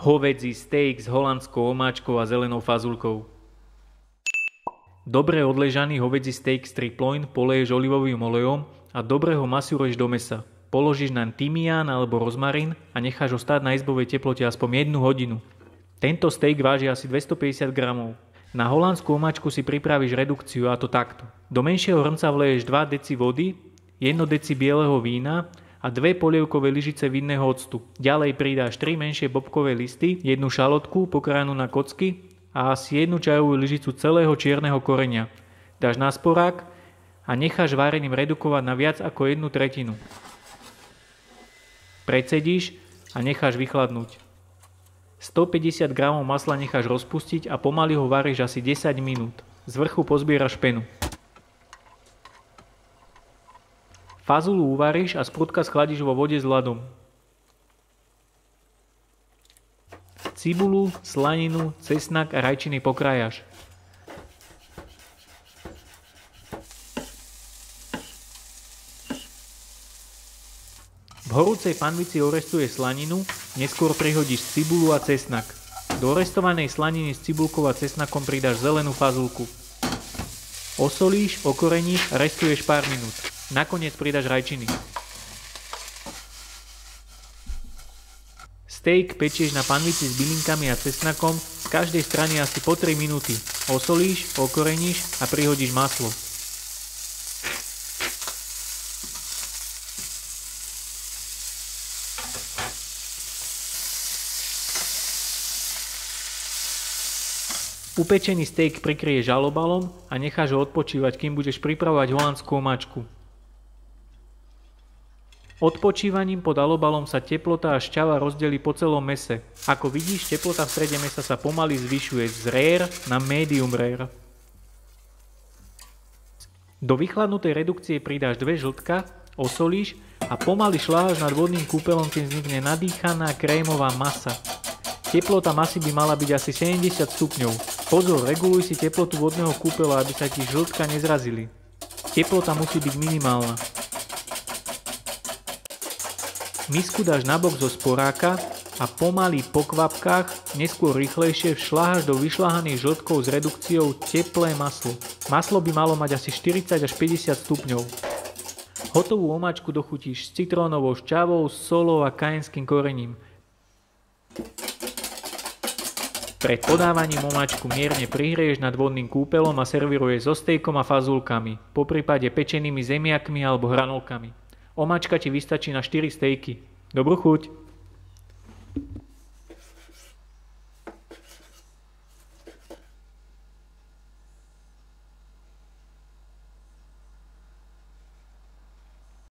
Hovädzí steak s holandskou omáčkou a zelenou fazulkou. Dobre odležaný hovädzí steak striploin poleješ olivovým olejom a dobre ho masíruješ do mäsa. Položíš naň tymián alebo rozmarín a necháš ho stáť na izbovej teplote aspoň 1 hodinu. Tento steak váži asi 250 gramov. Na holandskú omáčku si pripravíš redukciu, a to takto. Do menšieho hrnca vleješ 2 deci vody, 1 deci bieleho vína a 2 polievkové lyžice vinného octu. Ďalej pridáš 3 menšie bobkové listy, 1 šalotku pokrájanú na kocky a asi 1 čajovú lyžicu celého čierneho koreňa. Dáš na sporák a necháš varením redukovať na viac ako 1/3. Precedíš a necháš vychladnúť. 150 g masla necháš rozpustiť a pomaly ho varíš asi 10 minút. Z vrchu pozbieraš penu. Fazulu uvaríš a sprudka schladíš vo vode s ľadom. Cibulu, slaninu, cesnak a rajčiny pokrájaš. V horúcej panvici orestuješ slaninu, neskôr prihodíš cibulu a cesnak. Do orestovanej slaniny s cibulkou a cesnakom pridáš zelenú fazulku. Osolíš, okoreníš a restuješ pár minút. Nakoniec pridáš rajčiny. Steak pečieš na panvici s bylinkami a cesnakom, z každej strany asi po 3 minúty. Osolíš, okoreníš a prihodíš maslo. Upečený steak prikryješ žalobalom a necháš ho odpočívať, kým budeš pripravovať holandskú omáčku. Odpočívaním pod alobalom sa teplota a šťava rozdelí po celom mäse. Ako vidíš, teplota v strede mäsa sa pomaly zvyšuje z rare na medium rare. Do vychladnutej redukcie pridáš 2 žltka, osolíš a pomaly šľaháš nad vodným kúpelom, kým vznikne nadýchaná krémová masa. Teplota masy by mala byť asi 70 stupňov. Pozor, reguluj si teplotu vodného kúpela, aby sa ti žltka nezrazili. Teplota musí byť minimálna. Misku dáš nabok zo sporáka a pomaly po kvapkách, neskôr rýchlejšie šľaháš do vyšľahaných žltkov s redukciou teplé maslo. Maslo by malo mať asi 40 až 50 stupňov. Hotovú omáčku dochutíš s citrónovou šťavou, solou a kajenským korením. Pred podávaním omáčku mierne prihrieš nad vodným kúpelom a servíruješ so stejkom a fazulkami, poprípade pečenými zemiakmi alebo hranolkami. Omáčka ti vystačí na 4 stejky. Dobrú chuť!